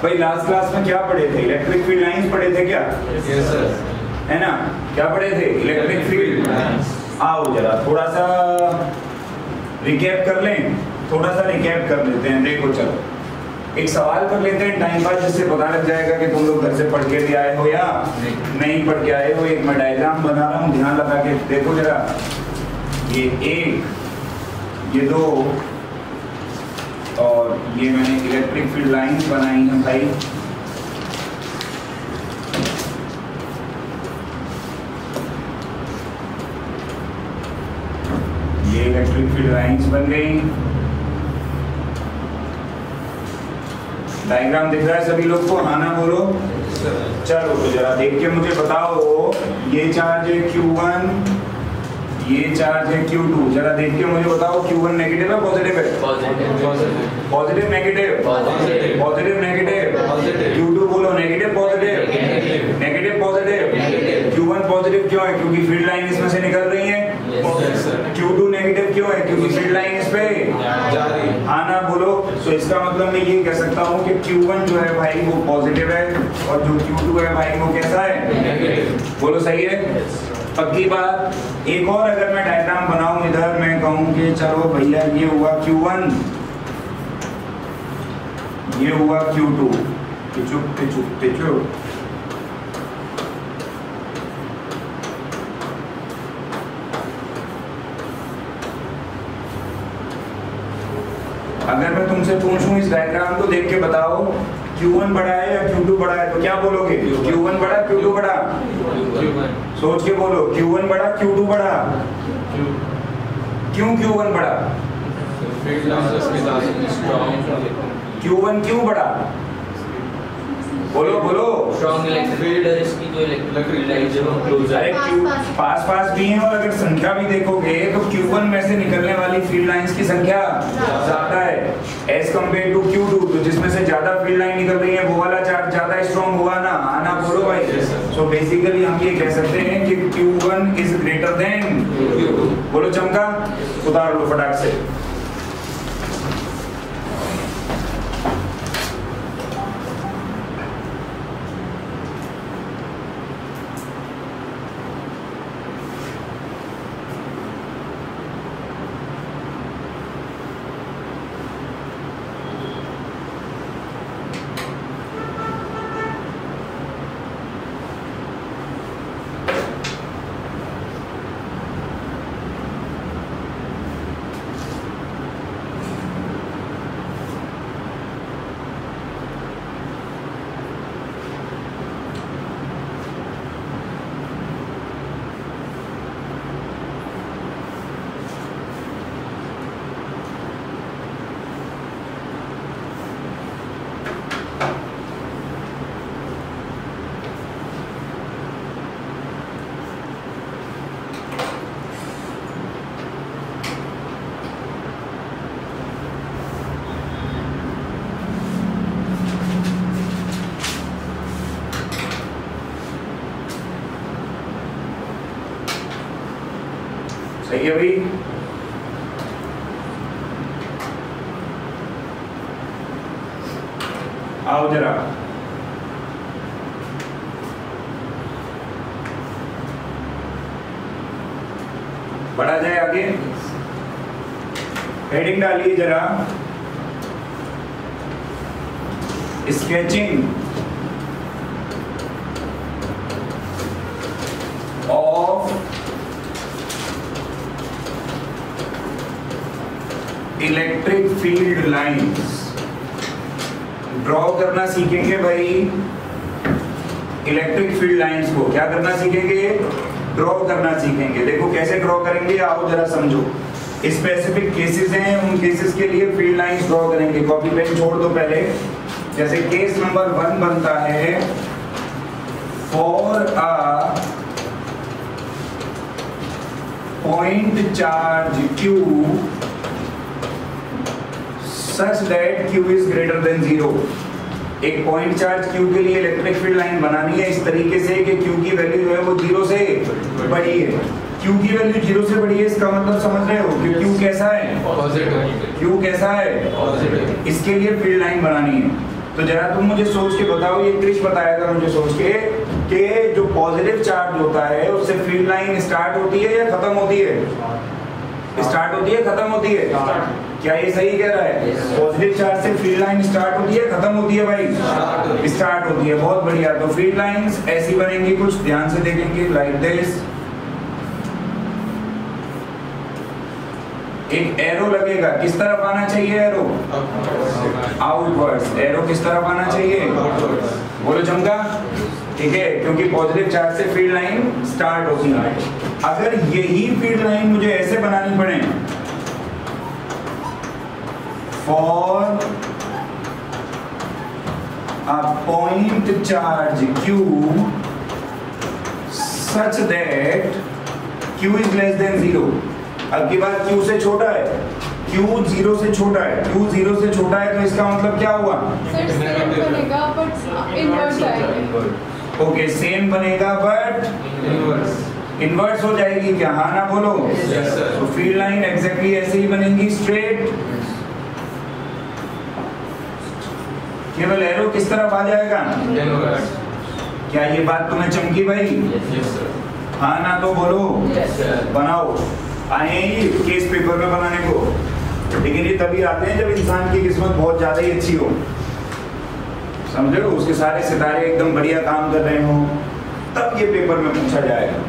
भाई last class में क्या पढ़े थे? इलेक्ट्रिक फील्ड लाइंस पढ़े थे क्या? Yes sir. है ना? क्या पढ़े थे? Electric field. आओ जरा थोड़ा सा रिकैप कर लें, थोड़ा सा रिकैप कर लेते हैं। देखो चलो एक सवाल कर लेते हैं टाइम पास, जिससे पता लग जाएगा कि तुम लोग घर से पढ़ के भी आए हो या नहीं पढ़ के आए हो। एक मैं डायग्राम बना रहा हूँ, ध्यान लगा के देखो जरा। ये एक, ये दो, और ये मैंने इलेक्ट्रिक फील्ड लाइंस बनाई हैं भाई। ये इलेक्ट्रिक फील्ड लाइंस बन गई। डायग्राम दिख रहा है सभी लोग को? हाँ ना बोलो। चलो तो जरा देख के मुझे बताओ, ये चार्ज है Q1, ये चार्ज है Q2। जरा देख के मुझे बताओ Q1 नेगेटिव है पॉजिटिव है? Positive negative, positive negative. Q2 बोलो negative positive, negative positive. Q1 positive क्यों है? क्योंकि फील्ड लाइन इसमें से निकल रही है। Q2 नेगेटिव क्यों है? क्योंकि फील्ड लाइन इस पे जा रही है। हाँ ना बोलो। तो इसका मतलब मैं ये कह सकता हूँ कि Q1 जो है भाई वो पॉजिटिव है, और जो Q2 है भाई वो कैसा है? बोलो सही है? पक्की बात। एक और अगर मैं डायग्राम बनाऊं इधर, मैं कहूं कि चलो भैया ये हुआ Q1, ये हुआ Q2। चुप अगर मैं तुमसे पूछूं इस डायग्राम को देख के बताओ Q1 बड़ा है या Q2 बड़ा है, तो क्या बोलोगे? Q1 बड़ा, Q2 बड़ा? सोच के बोलो। Q1 बड़ा, Q2 बड़ा? क्यों Q1 बड़ा? Q1 क्यों बड़ा? बोलो बोलो। स्ट्रॉन्ग इलेक्ट्रिक फील्ड है इसकी, जो इलेक्ट्रिक फील्ड है जब हम क्लोज अरे पास पास भी हैं, और अगर संख्या भी देखोगे तो Q1 में से निकलने वाली फील्ड लाइंस की संख्या ज्यादा है एज कम्पेयर टू Q2। तो जिसमें से ज्यादा फील्ड लाइन निकल रही है वो वाला चार्ज ज्यादा स्ट्रॉन्ग हुआ ना? आना बोलो भाई। सो बेसिकली हम ये कह सकते हैं कि Q1 is greater than Q2। बोलो चमका, उतार लो फटाक से। सही है भाई? आओ जरा बढ़ा जाए आगे। हेडिंग डालिए जरा, sketching of electric field lines. Draw करना सीखेंगे भाई इलेक्ट्रिक फील्ड लाइंस को। क्या करना सीखेंगे? ड्रॉ करना सीखेंगे। देखो कैसे ड्रॉ करेंगे, आओ जरा समझो। स्पेसिफिक केसेस हैं, उन केसेस के लिए फील्ड लाइंस ड्रॉ करेंगे। कॉपी पेन छोड़ दो पहले। जैसे केस नंबर 1 बनता है, for a point charge Q such that Q is greater than 0। एक पॉइंट चार्ज Q के लिए इलेक्ट्रिक फील्ड लाइन बनानी है इस तरीके से कि Q की वैल्यू जो है वो 0 से बड़ी है। Q की वैल्यू 0 से बड़ी है, इसका मतलब समझ रहे हो कि Q कैसा है? पॉजिटिव। Q कैसा है? पॉजिटिव। इसके लिए फील्ड लाइन बनानी है। तो जरा तुम मुझे सोच के बताओ, ये क्रिश बताया था मुझे सोच के कि जो पॉजिटिव चार्ज होता है उससे फील्ड लाइन स्टार्ट होती है या खत्म होती है? स्टार्ट होती है, खत्म होती है? क्या ये सही कह रहा है? पॉजिटिव चार्ज से फील्ड लाइन स्टार्ट होती है, खत्म होती है भाई? स्टार्ट होती है। बहुत बढ़िया। तो फील्ड लाइंस ऐसी बनेंगी, कुछ ध्यान से देखेंगे, लाइक दिस। एक एरो लगेगा, किस तरफ आना चाहिए एरो? आउटवर्ड्स। एरो किस तरफ आना चाहिए? बोलो चमका। ठीक है, क्योंकि पॉजिटिव चार्ज से फील्ड लाइन स्टार्ट होती है। अगर यही फील्ड लाइन मुझे ऐसे बनानी पड़े, for a point charge Q such that Q is less than 0। अब की बात Q से छोटा है, Q 0 से छोटा है, Q 0 से छोटा है, तो इसका मतलब क्या हुआ? ओके, सेम बनेगा बट इनवर्स हो जाएगी क्या? हाँ ना बोलो। तो फील्ड लाइन एग्जैक्टली ऐसे ही बनेगी, स्ट्रेट। केवल एरो किस तरफ आ जाएगा? क्या ये बात तुम्हें चमकी भाई? हाँ ना तो बोलो। बनाओ। आए ही केस पेपर में बनाने को, लेकिन ये तभी आते हैं जब इंसान की किस्मत बहुत ज्यादा ही अच्छी हो, समझे? उसके सारे सितारे एकदम बढ़िया काम कर रहे हो, तब ये पेपर में पूछा जाएगा।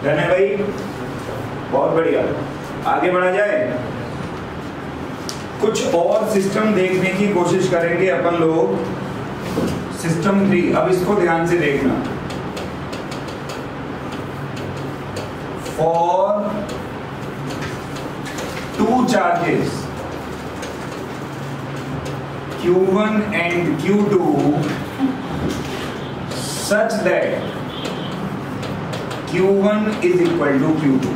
डन है भाई? बहुत बढ़िया। आगे बढ़ा जाए, कुछ और सिस्टम देखने की कोशिश करेंगे अपन लोग। सिस्टम 3, अब इसको ध्यान से देखना। For 2 charges Q1 and Q2 such that Q1 is equal to Q2।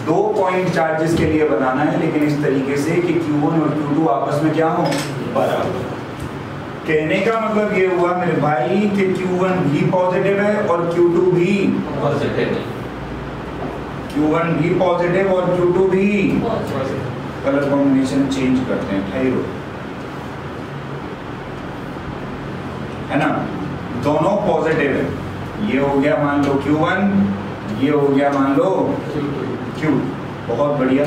2 point charges के लिए बनाना है, लेकिन इस तरीके से कि Q1 और Q2 आपस में क्या हो? बराबर। कहने का मतलब ये हुआ मेरे भाई कि Q1 भी पॉजिटिव है और Q2 भी पॉजिटिव है। Q1 भी पॉजिटिव और Q2 भी पॉजिटिव। कलर कॉम्बिनेशन चेंज करते हैं, ठहरो, है ना? दोनों पॉजिटिव है। ये हो गया मान लो Q1, ये हो गया मान लो Q। बहुत बढ़िया।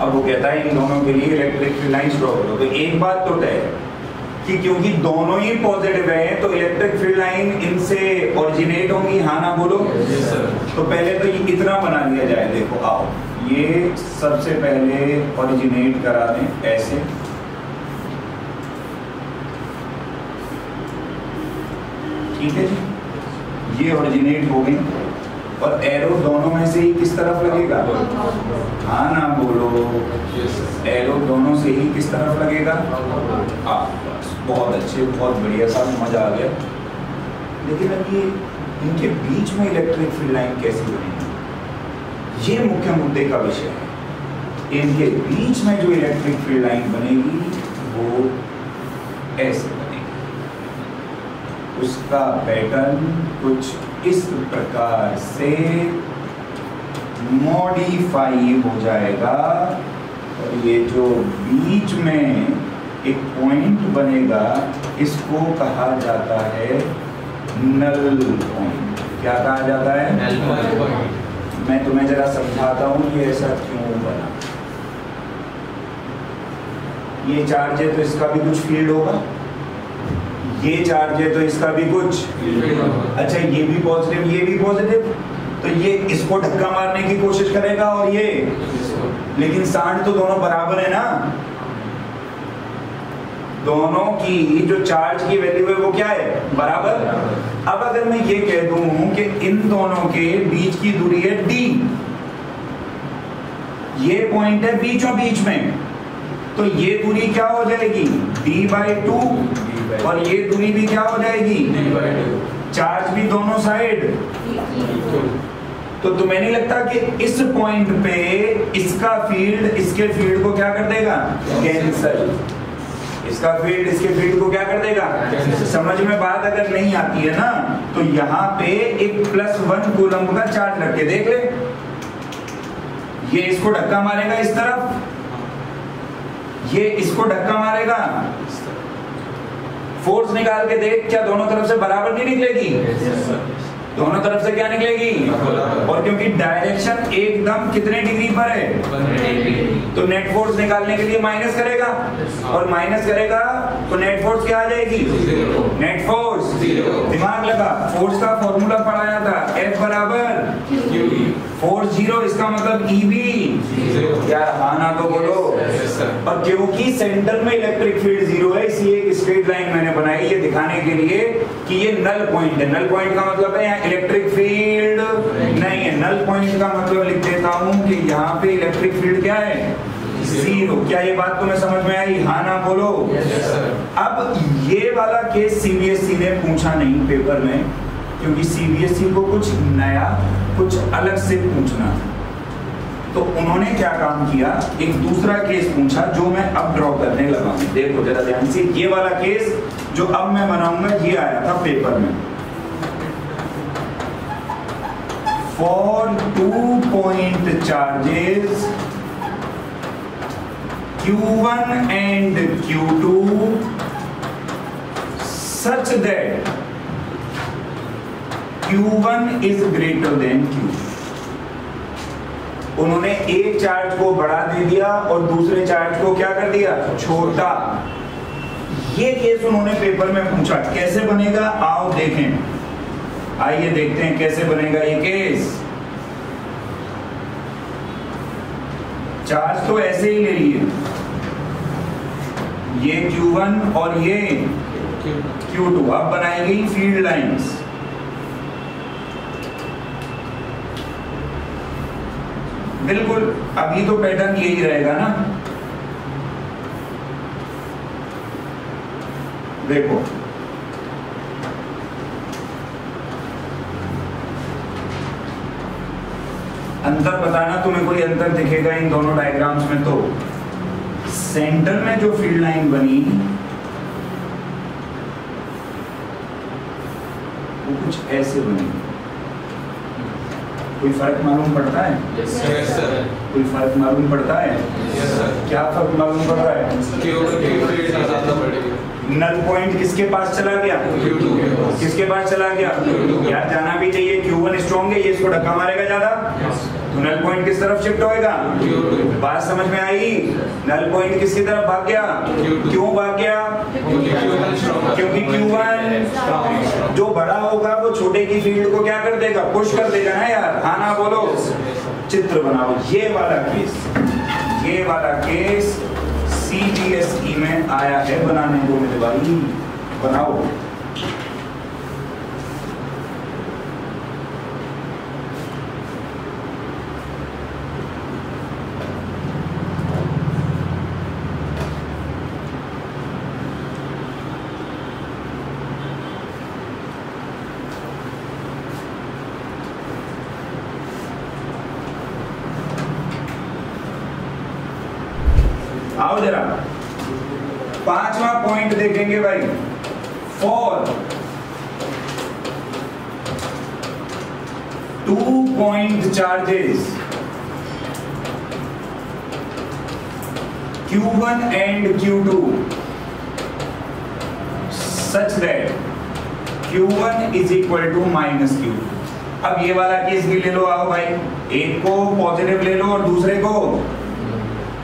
अब वो कहता है इन दोनों के लिए इलेक्ट्रिक फील्ड लाइंस ड्रॉ करो। तो एक बात तो तय है कि क्योंकि दोनों ही पॉजिटिव हैं तो इलेक्ट्रिक फील्ड लाइन इनसे ओरिजिनेट होंगी। हाँ ना बोलो। तो पहले तो ये इतना बना लिया जाए। देखो आओ, ये सबसे पहले ओरिजिनेट करा दें ऐसे। ठीक है जी, ये ओरिजिनेट हो गई और एरो दोनों में से ही किस तरफ लगेगा? हाँ ना बोलो। एरो दोनों से ही किस तरफ लगेगा? बस बहुत अच्छे, बहुत बढ़िया, सब मजा आ गया। लेकिन अब ये इनके बीच में इलेक्ट्रिक फील्ड लाइन कैसी बनेगी, ये मुख्य मुद्दे का विषय है। इनके बीच में जो इलेक्ट्रिक फील्ड लाइन बनेगी वो ऐसे बनेगी। उसका पैटर्न कुछ इस प्रकार से मॉडिफाई हो जाएगा और ये जो बीच में एक पॉइंट बनेगा इसको कहा जाता है नल पॉइंट। क्या कहा जाता है? Null point. मैं तुम्हें जरा समझाता हूँ ये ऐसा क्यों बना। ये चार्ज है तो इसका भी कुछ फील्ड होगा, ये चार्ज है तो इसका भी कुछ, अच्छा ये भी पॉजिटिव ये भी पॉजिटिव, तो ये इसको धक्का मारने की कोशिश करेगा और ये, लेकिन सांड तो दोनों बराबर है ना, दोनों की जो चार्ज की वैल्यू है वो क्या है, बराबर। अब अगर मैं ये कह दूं कि इन दोनों के बीच की दूरी है d, ये पॉइंट है बीचों बीच में, तो ये दूरी क्या हो जाएगी d/2 और ये दूरी भी क्या हो जाएगी d/2, चार्ज भी दोनों साइड, तो तुम्हें नहीं लगता कि इस पॉइंट पे इसका फील्ड इसके फील्ड को क्या कर देगा, कैंसिल, इसका फील्ड इसके फील्ड को क्या कर देगा, समझ में बात अगर नहीं आती है ना तो यहाँ पे एक +1 कूलम्ब का चार्ज रख के देख ले, ये इसको धक्का मारेगा इस तरफ, ये इसको धक्का मारेगा, फोर्स निकाल के देख, क्या दोनों तरफ से बराबर नहीं निकलेगी, दोनों तरफ से क्या निकलेगी, और क्योंकि डायरेक्शन एकदम कितने डिग्री पर है तो नेट फोर्स निकालने के लिए माइनस करेगा, और माइनस करेगा तो नेट फोर्स क्या आ जाएगी, नेट फोर्स, दिमाग लगा, फोर्स का फॉर्मूला पढ़ाया था F बराबर फोर्स 0, इसका मतलब EB, यार हाँ ना तो बोलो, और क्योंकि सेंटर में इलेक्ट्रिक फील्ड 0 है इसलिए एक स्ट्रेट लाइन मैंने बनाई ये दिखाने के लिए कि ये नल पॉइंट है, नल पॉइंट का मतलब है यहाँ इलेक्ट्रिक फील्ड नहीं है, नल पॉइंट का मतलब लिख देता हूँ कि यहाँ पे इलेक्ट्रिक फील्ड क्या है, 0। क्या ये बात तुम्हें समझ में आई, हाँ ना बोलो। अब ये वाला केस CBSE ने पूछा नहीं पेपर में, क्योंकि CBSE को कुछ नया कुछ अलग से पूछना था, तो उन्होंने क्या काम किया, एक दूसरा केस पूछा जो मैं अब ड्रॉ करने लगा हूं। देखो जरा ध्यान से, ये वाला केस जो अब मैं बनाऊंगा ये आया था पेपर में, for 2 point charges Q1 and Q2 such that Q1 is greater than Q2। उन्होंने एक चार्ज को बड़ा दे दिया और दूसरे चार्ज को क्या कर दिया, छोटा। ये केस उन्होंने पेपर में पूछा, कैसे बनेगा आओ देखें, आइए देखते हैं कैसे बनेगा ये केस। चार्ज तो ऐसे ही ले लिए, ये Q1 और ये Q2, अब बनाएगी फील्ड लाइंस। बिल्कुल अभी तो पैटर्न यही रहेगा ना, देखो अंतर बताना, तुम्हें कोई अंतर दिखेगा इन दोनों डायग्राम्स में। तो सेंटर में जो फील्ड लाइन बनी वो कुछ ऐसे बनी, कोई फर्क मालूम पड़ता है? Yes, sir. कोई फर्क मालूम पड़ता है? Yes, sir. क्या फर्क मालूम पड़ रहा है? नल पॉइंट किसके पास चला गया, किसके पास चला गया, यार जाना भी चाहिए, Q1 स्ट्रॉन्ग है, ये इसको धक्का मारेगा ज्यादा, तो नल पॉइंट किस तरफ शिफ्ट होएगा, बात समझ में आई? नल पॉइंट किसकी तरफ भाग गया, क्यों भाग गया, क्योंकि Q1 जो बड़ा होगा वो छोटे की फील्ड को क्या कर देगा, पुश कर देगा ना यार, हाँ ना बोलो। चित्र बनाओ, ये वाला केस CBSE में आया है, बनाने को मेरे भाई, बनाओ। आओ जरा, 5वां पॉइंट देखेंगे भाई, for 2 point charges Q1 and Q2 such that Q1 is equal to minus Q2। अब ये वाला केस भी ले लो, आओ भाई, एक को पॉजिटिव ले लो और दूसरे को,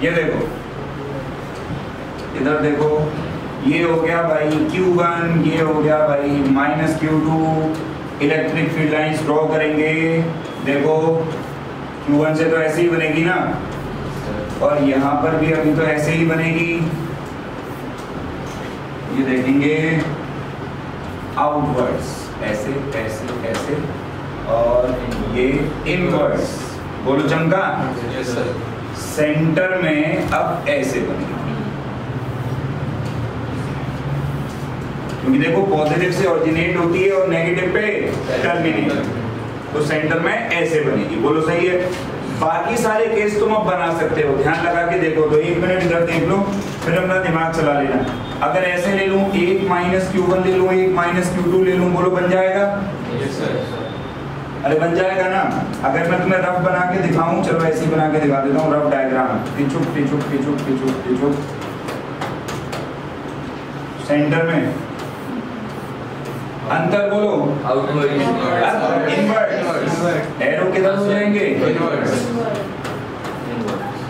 ये देखो इधर देखो, ये हो गया भाई Q1, ये हो गया भाई minus Q2। Electric field lines draw करेंगे। देखो Q1 से तो ऐसे ही बनेगी ना, और यहाँ पर भी अभी तो ऐसे ही बनेगी। ये देखेंगे आउटवर्ड्स, ऐसे ऐसे ऐसे, और ये इनवर्ड्स। बोलो चमका। सेंटर में अब ऐसे बनेगी, क्योंकि देखो पॉजिटिव से ऑरिजिनेट होती है और नेगेटिव पे टर्मिनेट, तो सेंटर में ऐसे बनेगी। बोलो सही है। बाकी सारे केस तुम अब बना सकते हो, ध्यान लगा के देखो। तो 1 मिनट इधर देख लो, फिर अपना दिमाग चला लेना। अगर ऐसे ले लूं, 1 माइनस Q1 ले लूं, 1 माइनस Q2 ले लूं, बोलो बन जाएगा? Yes sir. अरे बन जाएगा ना। अगर मैं तुम्हें रफ बना के दिखाऊं, चलो ऐसे ही बना के दिखा देता हूँ रफ डायग्राम। टिचुक टिचुक टिचुक टिचुक टिचुक, सेंटर में अंतर बोलो। Outward, inward. एरो किधर हो जाएंगे?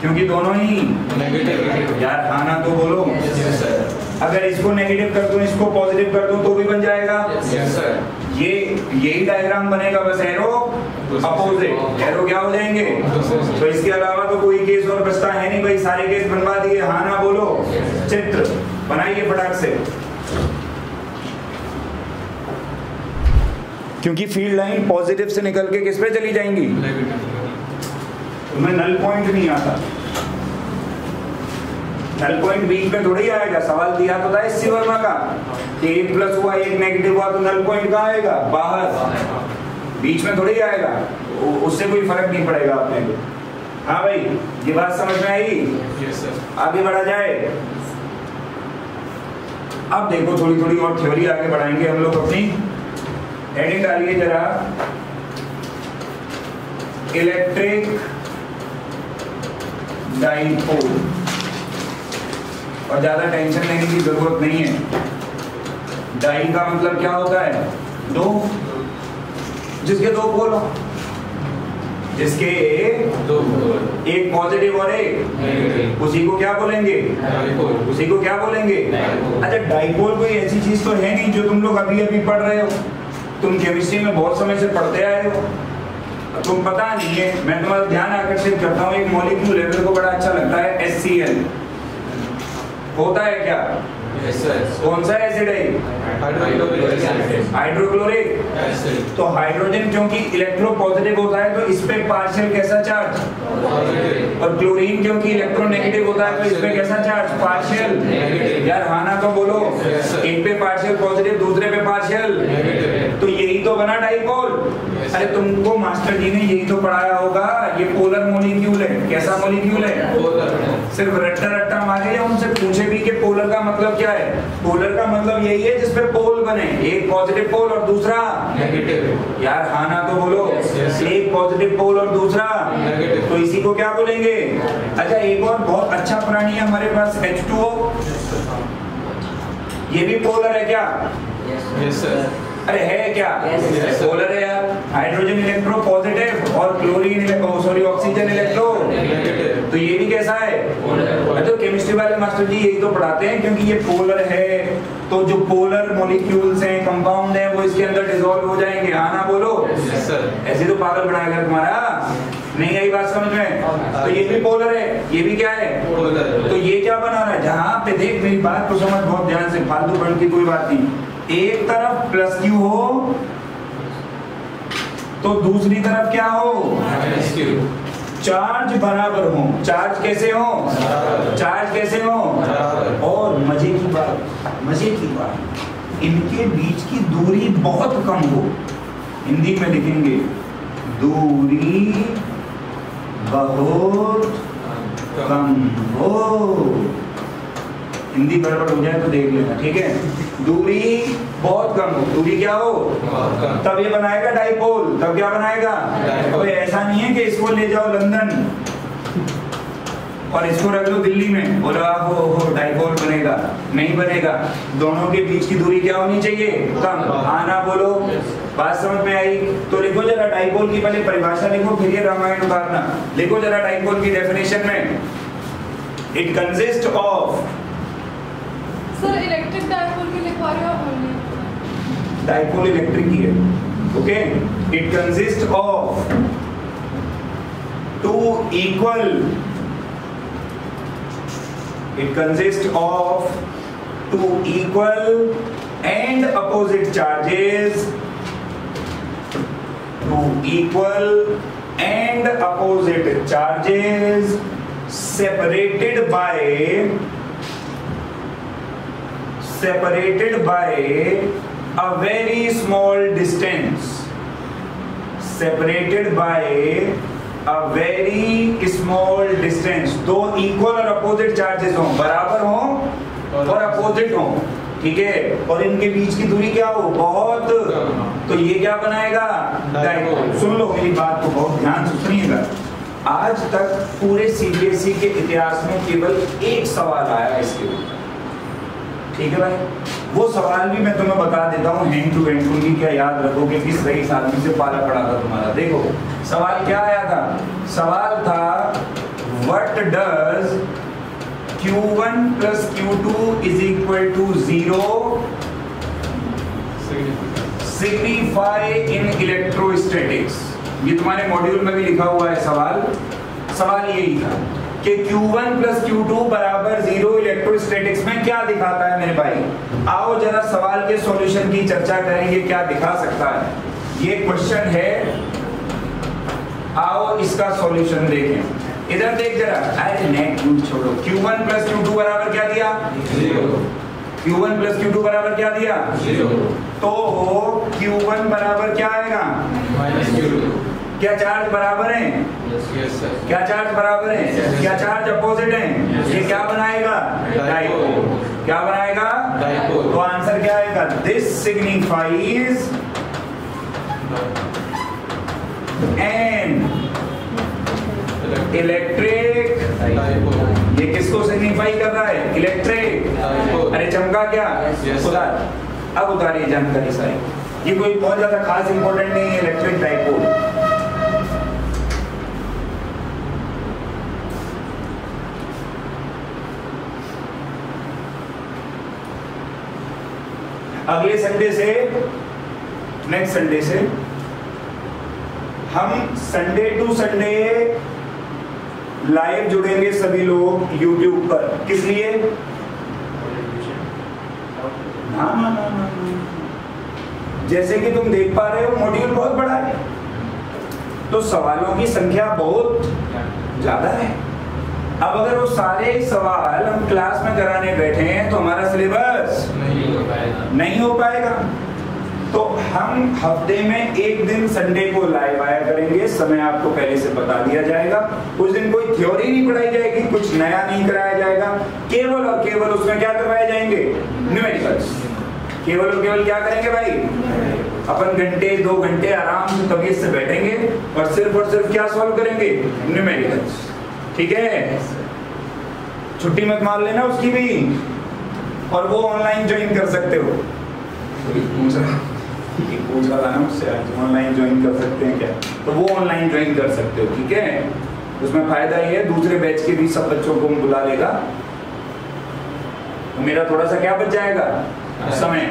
क्योंकि दोनों ही नेगेटिव। यार खाना तो बोलो। Yes sir. अगर इसको नेगेटिव कर दूं, इसको पॉजिटिव कर दूं, तो भी बन जाएगा। Yes sir. ये यही डायग्राम बनेगा, बस एरो अपोजिट। एरो क्या हो जाएंगे? तो इसके अलावा तो कोई केस और बचता है नहीं भाई, सारे केस बनवा दिए। हाँ ना बोलो। चित्र बनाइए फटाक से, क्योंकि फील्ड लाइन पॉजिटिव से निकल के किस पे चली जाएंगी? तुम्हें नल पॉइंट नहीं आता। नल पॉइंट बीच में थोड़ी आएगा। सवाल दिया तो था एससी वर्मा का कि 1 प्लस हुआ 1 नेगेटिव हुआ तो नल पॉइंट कहाँ आएगा? बाहर, बीच में थोड़ी आएगा। उससे कोई फर्क नहीं पड़ेगा अपने को। हाँ भाई, ये बात समझ में आई? Yes sir. आगे आगे बढ़ा जाए। अब देखो थोड़ी थोड़ी और थ्योरी आगे बढ़ाएंगे हम लोग अपनी। हेडिंग डालिए जरा, इलेक्ट्रिक डाइपोल। और ज्यादा टेंशन लेने की जरूरत नहीं है। डाई का मतलब क्या होता है? दो, जिसके दो पोल हो, जिसके एक पॉजिटिव और एक नेगेटिव, उसी को क्या बोलेंगे? डाइपोल। उसी को क्या बोलेंगे? डाइपोल। अच्छा, डाइपोल कोई ऐसी चीज तो है नहीं जो तुम लोग अभी अभी पढ़ रहे हो। तुम केमिस्ट्री में बहुत समय से पढ़ते आए हो, तुम पता नहीं है। मैं तुम्हारा ध्यान आकर्षित करता हूँ, एक मॉलिक्यूल है, मेरे को बड़ा अच्छा लगता है, HCl। होता है क्या? Yes sir. कौन सा एसिड है? हाइड्रोक्लोरिक। तो हाइड्रोजन क्योंकि इलेक्ट्रो पॉजिटिव होता है तो इस पे पार्शियल कैसा चार्ज? और क्लोरीन क्योंकि इलेक्ट्रोनेगेटिव होता है तो इस पे कैसा चार्ज? पार्शियल। यार हाँ ना तो बोलो। एक पे पार्शियल पॉजिटिव, दूसरे पे पार्शियल, तो यही तो बना डाइपोल। अरे तुमको मास्टर जी ने यही तो पढ़ाया होगा। ये पोलर मॉलिक्यूल है। कैसा मॉलिक्यूल है? सिर्फ रट्टा रट्टा मारे या उनसे पूछे भी कि पोलर का मतलब क्या है? पोलर का मतलब यही है जिसपे पोल बने, एक पॉजिटिव पोल और दूसरा नेगेटिव। यार हाँ ना तो बोलो। Yes. एक पॉजिटिव पोल और दूसरा नेगेटिव, तो इसी को क्या बोलेंगे? अच्छा, एक और बहुत अच्छा प्राणी है हमारे पास, H2O। ये भी पोलर है क्या? Yes sir. अरे है क्या? Yes. पोलर है यार। हाइड्रोजन इलेक्ट्रो पॉजिटिव और chlorine sorry oxygen electro negative. तो ये भी कैसा है? तो केमिस्ट्री वाले मास्टर जी यही तो पढ़ाते हैं, क्योंकि ये पोलर है तो जो पोलर मॉलिक्यूल्स हैं, कंपाउंड हैं, वो इसके अंदर डिसॉल्व हो जाएंगे। हाँ ना बोलो। Yes sir. ऐसे तो पागल बनाएगा तुम्हारा। नहीं आई बात समझ में? तो ये भी पोलर है, ये भी क्या है? पोलर। तो ये क्या बना रहा है? जहां पे देख, मेरी बात को समझ बहुत ध्यान से, फालतू पढ़ने की कोई बात नहीं। एक तरफ प्लस क्यू हो तो दूसरी तरफ क्या हो? Minus Q. चार्ज बराबर हो। चार्ज कैसे हो? चार्ज कैसे हो? और मजे की बात, इनके बीच की दूरी बहुत कम हो। हिंदी में लिखेंगे दूरी बहुत कम हो। हिंदी गड़बड़ हो जाए तो देख लेना, ठीक है? दूरी बहुत कम हो। दूरी क्या हो? तब ये बनाएगा डाइपोल। तब क्या बनाएगा? डाइपोल। तो ऐसा नहीं है कि इसको ले जाओ लंदन और इसको रख लो दिल्ली में, बोलो आप हो डाइपोल बनेगा। नहीं बनेगा। दोनों के बीच की दूरी क्या होनी चाहिए? कम। आना बोलो। बात समझ में आई? तो लिखो जरा डाइपोल की पहले परिभाषा लिखो, फिर ये रामायण उतारना। लिखो जरा डाइपोल की डेफिनेशन में, it consist of sir electric dipole के लिखवा रहे हो ओनली? डायपोल इलेक्ट्रिक ही है, okay. It consist of two equal, it consists of two equal and opposite charges, two equal and opposite charges separated by a very small distance, separated by a very small distance। दो equal और opposite charges हों, बराबर हों और opposite हों, ठीक है, और इनके बीच की दूरी क्या हो, बहुत, तो ये क्या बनाएगा, डायपोल। सुन लो मेरी बात को बहुत ध्यान से सुनिएगा। आज तक पूरे सीबीएसई के इतिहास में केवल एक सवाल आया इसके ऊपर, ठीक है भाई। वो सवाल भी मैं तुम्हें बता देता हूँ हैंड टू हैंड, तुम भी क्या याद रखोगे, किस रईस आदमी से पाला पड़ा था तुम्हारा। देखो सवाल क्या आया था, सवाल था what does Q1 plus Q2 is equal to 0 signify in electrostatics। ये तुम्हारे मॉड्यूल में भी लिखा हुआ है सवाल। सवाल यही था कि Q1 plus Q2 बराबर 0 इलेक्ट्रोस्टैटिक्स में क्या दिखाता है मेरे भाई। आओ जरा सवाल के सॉल्यूशन की चर्चा करेंगे, क्या दिखा सकता है ये क्वेश्चन है। आओ इसका सॉल्यूशन देखें, इधर देख जरा, अरे नेट छोड़ो। Q1 plus Q2 बराबर क्या दिया, 0। Q1 plus Q2 बराबर क्या दिया, 0। तो Q1 बराबर क्या आएगा, -Q2। क्या चार्ज बराबर हैं? Yes sir. क्या चार्ज बराबर हैं? क्या चार्ज अपोजिट हैं? ये क्या बनाएगा, डायपोल। क्या बनाएगा, डायपोल। तो आंसर क्या आएगा, this signifies an electric dipole. ये किसको सिग्निफाई कर रहा है, इलेक्ट्रिक डायपोल। अरे चमका क्या, उतार, अब उतारिए जानकारी सारी। ये कोई बहुत ज्यादा खास इंपॉर्टेंट नहीं है, इलेक्ट्रिक डायपोल। अगले संडे से, नेक्स्ट संडे से हम संडे टू संडे लाइव जुड़ेंगे सभी लोग YouTube पर। किस लिए, ना, जैसे कि तुम देख पा रहे हो मॉड्यूल बहुत बड़ा है, तो सवालों की संख्या बहुत ज्यादा है। अब अगर वो सारे सवाल हम क्लास में कराने बैठे हैं तो हमारा सिलेबस नहीं हो पाएगा। तो हम हफ्ते में एक दिन संडे को लाइव आया करेंगे, समय आपको पहले से बता दिया जाएगा। उस दिन कोई थ्योरी नहीं पढ़ाई जाएगी, कुछ नया नहीं कराया जाएगा, केवल और केवल उसमें क्या करवाए जाएंगे, न्यूमेरिकल्स। केवल और केवल क्या करेंगे भाई, अपन घंटे 2 घंटे आराम से तबीयत से बैठेंगे और सिर्फ क्या सॉल्व करेंगे, न्यूमेरिकल्स, ठीक है। छुट्टी मत मार लेना उसकी भी, और वो ऑनलाइन ज्वाइन कर सकते हो। पूछ रहा था ना मुझसे, ऑनलाइन ज्वाइन कर सकते हैं क्या, तो वो ऑनलाइन ज्वाइन कर सकते हो, ठीक है। उसमें फायदा ये है, दूसरे बैच के भी सब बच्चों को बुला लेगा, तो मेरा थोड़ा सा क्या बच जाएगा, समय।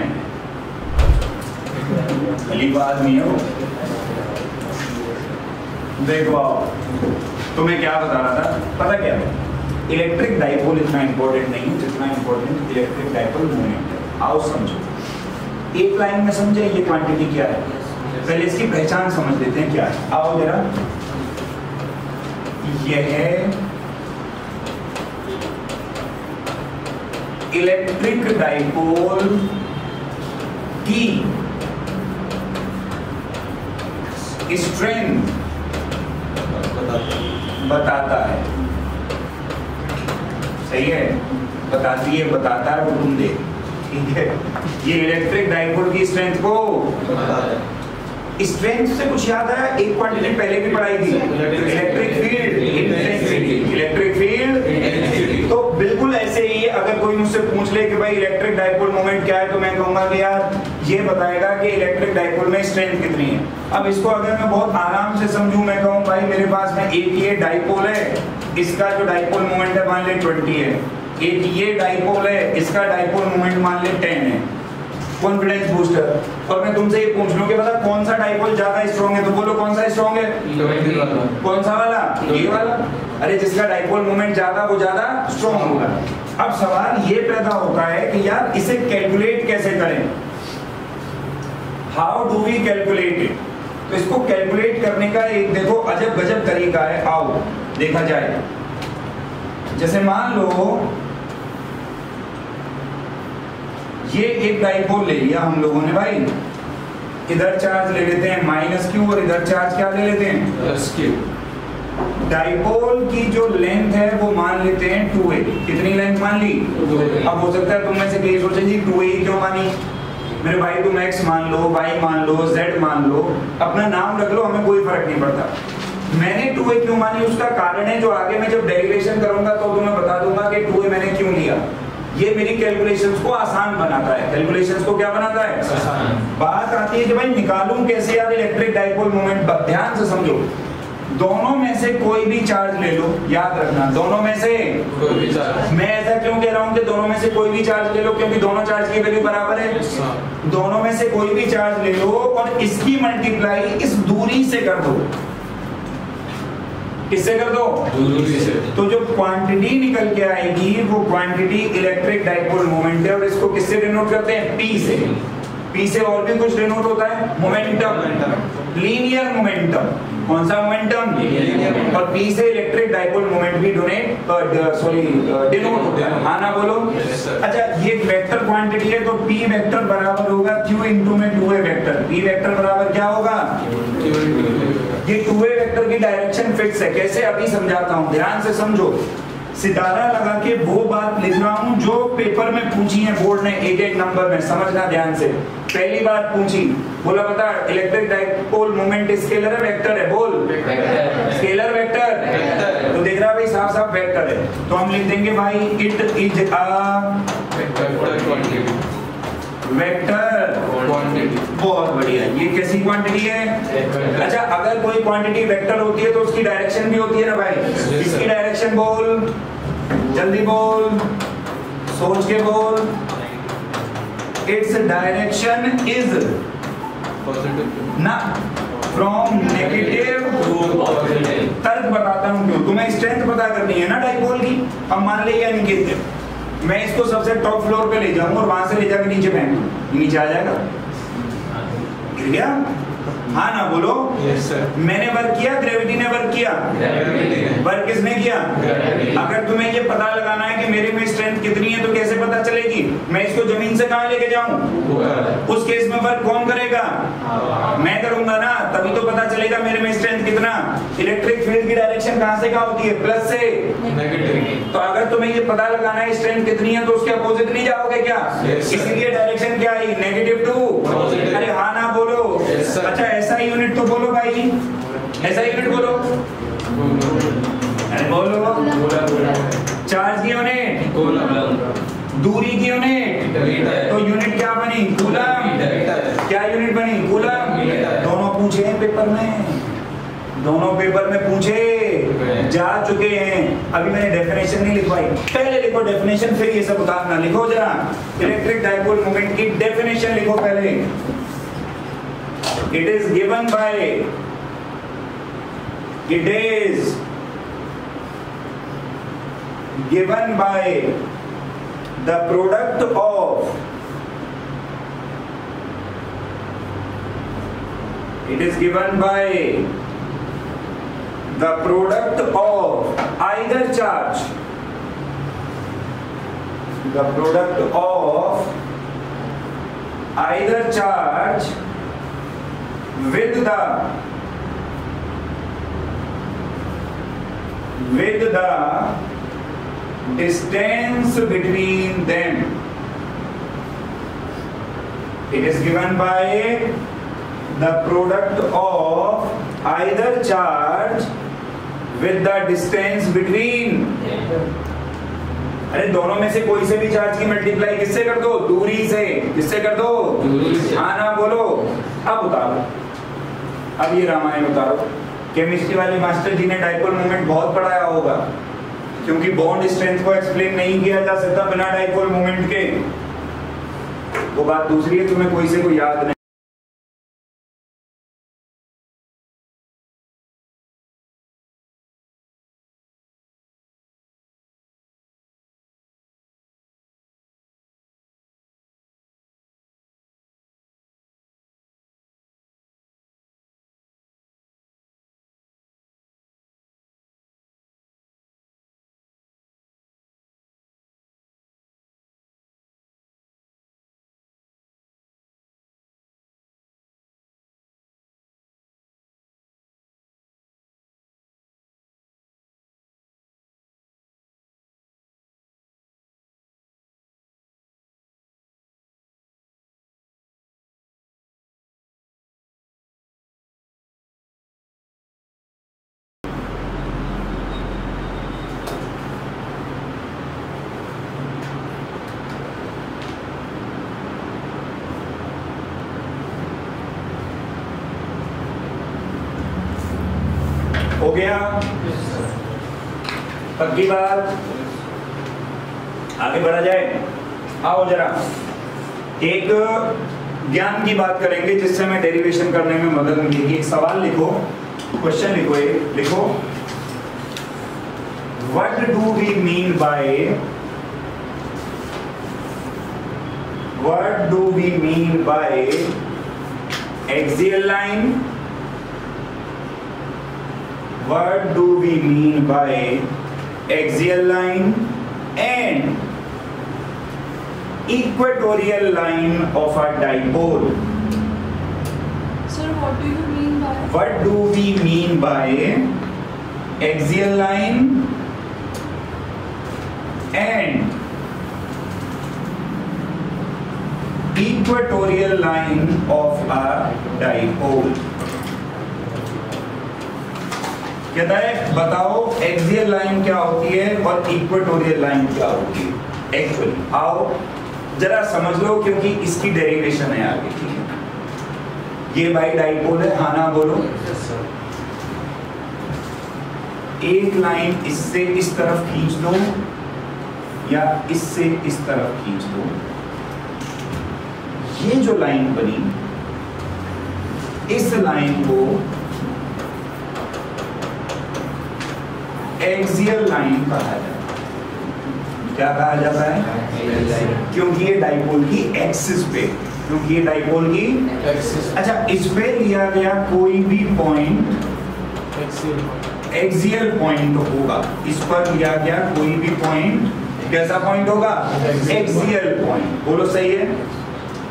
गरीब आदमी है वो। देखो तुम्हें क्या बता रहा था, पता क्या, इलेक्ट्रिक डायपोल इतना इंपॉर्टेंट नहीं है जितना इंपॉर्टेंट इलेक्ट्रिक डायपोल मोमेंट है। आओ समझो, एक लाइन में समझे ये क्वांटिटी क्या है, पहले इसकी पहचान समझ लेते हैं क्या है। आओ जरा, यह है इलेक्ट्रिक डायपोल की स्ट्रेंथ बताता है, सही है, बताती है, बताता है, वो तुम देख, ठीक है। ये इलेक्ट्रिक डायपोल की स्ट्रेंथ को, स्ट्रेंथ से कुछ याद आया, एक क्वांटिटी पहले भी पढ़ाई थी, electric field intensity, electric field. तो बिल्कुल ऐसे ही अगर कोई मुझसे पूछ ले कि भाई इलेक्ट्रिक डायपोल मोमेंट क्या है, तो मैं कहूंगा कि यार ये बताएगा कि इलेक्ट्रिक डायपोल में स्ट्रेंथ कितनी है। अब इसको अगर मैं बहुत आराम से समझूं, मैं कहूँ भाई मेरे पास में एक ये डायपोल है, इसका जो डायपोल मोमेंट है मान ले 20 है, एक ये डाइपोल है, इसका डाइपोल मोमेंट मान ले 10 है, कॉन्फिडेंस बूस्टर, और मैं तुमसे ये पूछ लूं कि बता कौन सा डाइपोल ज्यादा स्ट्रॉन्ग है, तो बोलो कौन सा स्ट्रॉन्ग है? कौन सा वाला? ये वाला। अरे जिसका डाइपोल मोमेंट ज्यादा वो ज्यादा स्ट्रॉन्ग होगा। अब सवाल ये पैदा होता है कि यार इसे कैलकुलेट कैसे करें, how do we calculate it? तो इसको कैलकुलेट करने का एक देखो अजब गजब तरीका है, आओ देखा जाए। जैसे मान लो ये एक डाइपोल ले लिया हम लोगों ने भाई, इधर चार्ज ले लेते हैं -q और इधर चार्ज क्या ले लेते हैं +q। डाइपोल की जो लेंथ है वो मान लेते हैं 2a। कितनी लेंथ मान ली? 2a। अब हो सकता है तुम में से कई सोचे जी 2a क्यों मानी? मेरे भाई तुम x मान लो, y मान लो, z मान लो, अपना नाम रख लो, हमें कोई फर्क नहीं पड़ता। मैंने 2a क्यों मानी उसका कारण है जो आगे मैं जब डेरिवेशन करूंगा तो तुम्हें बता दूंगा कि 2a मैंने क्यों लिया। ये मेरी कैलकुलेशंस को आसान बनाता है। कैलकुलेशंस को क्या बनाता है? आसान। बात आती है कि भाई निकालूं कैसे यार इलेक्ट्रिक डाइपोल मोमेंट। ध्यान से समझो, दोनों में से कोई भी चार्ज ले लो, याद रखना दोनों में से कोई भी चार्ज। मैं ऐसा क्यों कह रहा हूं कि दोनों में से कोई भी चार्ज ले लो? क्योंकि दोनों चार्ज की वैल्यू बराबर है। दोनों में से कोई भी चार्ज ले लो और इसकी मल्टीप्लाई इस दूरी से कर दो। किससे कर दो? दूरी से। तो जो क्वांटिटी निकल के आएगी वो क्वांटिटी इलेक्ट्रिक डाइपोल मोमेंट है, और इसको किससे डिनोट करते हैं? P से। P से और भी कुछ डिनोट होता है, मोमेंटम, लीनियर मोमेंटम। कौन सा मोमेंटम? लीनियर। और P से इलेक्ट्रिक डाइपोल मोमेंट भी डिनोट होता है। हाँ ना बोलो? अच्छा, ये वेक्टर क्वांटिटी है तो P वेक्टर बराबर होगा Q इंटू में 2a वेक्टर। P वेक्टर बराबर क्या होगा? ये 2a वेक्टर की डायरेक्शन फिक्स है। कैसे? अभी समझाता हूँ, ध्यान से समझो। सितारा लगा के वो बात लिख रहा हूँ जो पेपर में पूछी है बोर्ड ने एक एक नंबर में, समझना ध्यान से। पहली बात पूछी, बोला बता इलेक्ट्रिक डाइपोल मोमेंट स्केलर है वेक्टर है? बोल स्केलर वेक्टर। तो देख रहा भाई साफ साफ वेक्टर है, तो हम लिख देंगे भाई it is a vector quantity. बहुत बढ़िया, ये कैसी क्वांटिटी है? अच्छा, अगर कोई क्वांटिटी वेक्टर होती है तो उसकी डायरेक्शन भी होती है ना भाई। इसकी डायरेक्शन बोल, जल्दी बोल, सोच के बोल। इट्स डायरेक्शन इज ना फ्रॉम नेगेटिव टू पॉजिटिव। तर्क बताता हूँ क्यों, तुम्हें स्ट्रेंथ पता करनी है ना डाइपोल की। अब मान ले या निकेत मैं इसको सबसे टॉप फ्लोर पे ले जाऊं और वहां से ले जाकर नीचे फेंक दूं, नीचे आ जाएगा? गिर गया? हाँ ना बोलो? yes, मैंने वर्क किया, ग्रेविटी ने वर्क किया? वर्क किसने किया? अगर तुम्हें ये पता लगाना है कि मेरे में स्ट्रेंथ कितनी है तो कैसे पता चलेगी? मैं इसको जमीन से कहां लेके जाऊं? उस केस में वर्क कौन करेगा? मैं करूंगा ना, तभी तो पता चलेगा मेरे में स्ट्रेंथ कितना। इलेक्ट्रिक फील्ड की डायरेक्शन कहां से कहां होती है? प्लस से नेगेटिव। तो अगर तुम्हें ये पता लगाना है स्ट्रेंथ कितनी है तो उसके अपोजिट नहीं जाओगे क्या? इसीलिए डायरेक्शन क्या आई? Negative to. अरे हाँ ना बोलो? अच्छा, ऐसा यूनिट तो बोलो भाई, ऐसा यूनिट बोलो। अरे बोलो। चार्ज की यूनिट, दूरी की यूनिट, तो यूनिट क्या बनी? कूलम। क्या यूनिट बनी? कूलम। दोनों पूछे हैं पेपर में, दोनों पेपर में पूछे जा चुके हैं। अभी मैंने डेफिनेशन नहीं लिखवाई, पहले लिखो डेफिनेशन फिर ये सब उतारना। लिखो जरा इलेक्ट्रिक डाइपोल मोमेंट की डेफिनेशन लिखो पहले। It is given by the product of either charge, with the distance between them. It is given by the product of either charge with the distance between. अरे दोनों में से कोई से भी चार्ज की मल्टीप्लाई किससे कर दो? दूरी से। किससे कर दो? दूरी से। हाँ ना बोलो? अब उतारो, अब ये रामायण उतारो। केमिस्ट्री वाले मास्टर जी ने डाइपोल मोमेंट बहुत पढ़ाया होगा। क्योंकि बॉन्ड स्ट्रेंथ को एक्सप्लेन नहीं किया जा सकता बिना डाइपोल मोमेंट के। वो बात दूसरी है, तुम्हें कोई से कोई याद नहीं। हो गया? पक्की बात? आगे बढ़ा जाए? आओ जरा एक ज्ञान की बात करेंगे जिससे हमें डेरिवेशन करने में मदद मिलेगी। एक सवाल लिखो, क्वेश्चन लिखो, एक लिखो, what do we mean by axial line? What do we mean by axial line and equatorial line of a dipole? Sir, what do you mean by? What do we mean by axial line and equatorial line of a dipole? कहता है बताओ axial line क्या होती है और equatorial line क्या होती है। एक्चुअली आओ जरा समझ लो, क्योंकि इसकी डेरिवेशन है आगे। ठीक है, ये भाई डाइपोल है, हाँ ना बोलो। एक लाइन इससे इस तरफ खींच दो या इससे इस तरफ खींच दो, ये जो लाइन बनी इस लाइन को एक्सियल लाइन कहा जाता है। क्या कहा जाता है? क्योंकि ये डाइपोल की एक्सिस पे, क्योंकि ये डाइपोल की एक्सिस। अच्छा, इस पे लिया गया कोई भी पॉइंट एक्सियल पॉइंट होगा। इस पर लिया गया कोई भी पॉइंट कैसा पॉइंट होगा? Axial point. बोलो सही है?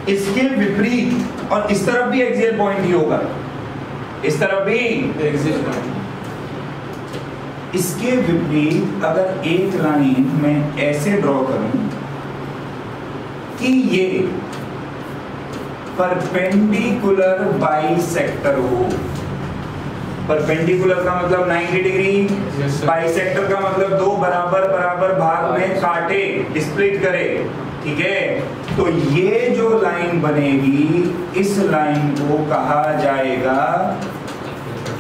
इसके विपरीत और इस तरफ भी एक्सियल पॉइंट ही होगा, इस तरफ भी एक्सियल पॉइंट। इसके विपरीत अगर एक लाइन मैं ऐसे ड्रॉ करूं कि ये परपेंडिकुलर बाइसेक्टर हो। परपेंडिकुलर का मतलब 90 डिग्री, बाइसेक्टर का मतलब दो बराबर बराबर भाग में काटे, स्प्लिट करे। ठीक है, तो ये जो लाइन बनेगी इस लाइन को कहा जाएगा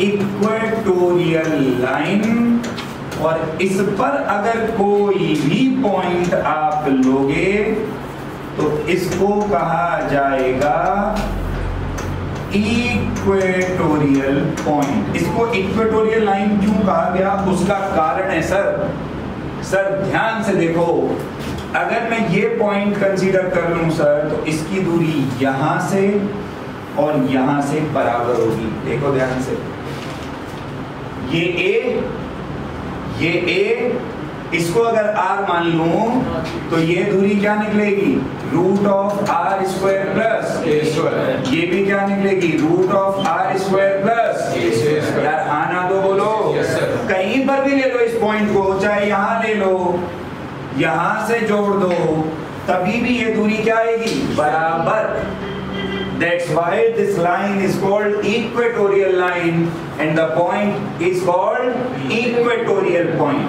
इक्वेटोरियल लाइन, और इस पर अगर कोई भी पॉइंट आप लोगे तो इसको कहा जाएगा इक्वेटोरियल पॉइंट। इसको इक्वेटोरियल लाइन क्यों कहा गया उसका कारण है सर ध्यान से देखो, अगर मैं ये पॉइंट कंसीडर कर लूं सर तो इसकी दूरी यहां से और यहां से बराबर होगी। देखो ध्यान से, ये ए, इसको अगर r मान लूं तो ये दूरी क्या निकलेगी? Root of r square plus a square. ये भी क्या निकलेगी? Root of r square plus a square. यार हाँ ना तो बोलो। कहीं पर भी ले लो इस पॉइंट को, चाहे यहां ले लो, यहां से जोड़ दो, तभी भी ये दूरी क्या आएगी? बराबर। That's why this line is called equatorial line and the point is called equatorial point.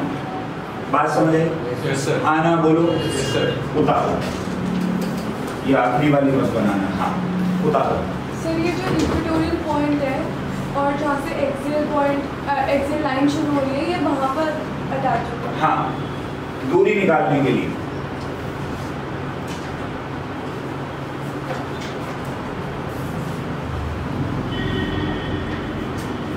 बात समझे? Yes sir. आना बोलो। Yes sir. उतारो, ये आखिरी वाली बस बनाना। हाँ उतारो। सर ये जो इक्वेटोरियल पॉइंट है और जहाँ से एक्सियल लाइन शुरू हो रही है, ये वहाँ पर अटैच होगा। हाँ, दूरी निकालने के लिए।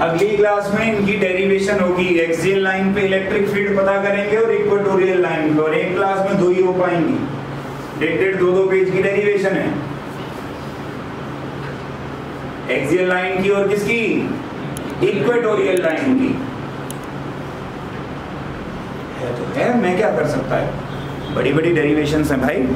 अगली क्लास में इनकी डेरिवेशन होगी। एक्सियल लाइन पे इलेक्ट्रिक फील्ड पता करेंगे और इक्वेटोरियल लाइन पे, और एक क्लास में 2 ही हो पाएंगी। डेटेड 2-2 पेज की डेरिवेशन है, एक्सियल लाइन की और किसकी, इक्वेटोरियल लाइन की। है तो है, मैं क्या कर सकता है, बड़ी बड़ी डेरिवेशंस हैं भाई।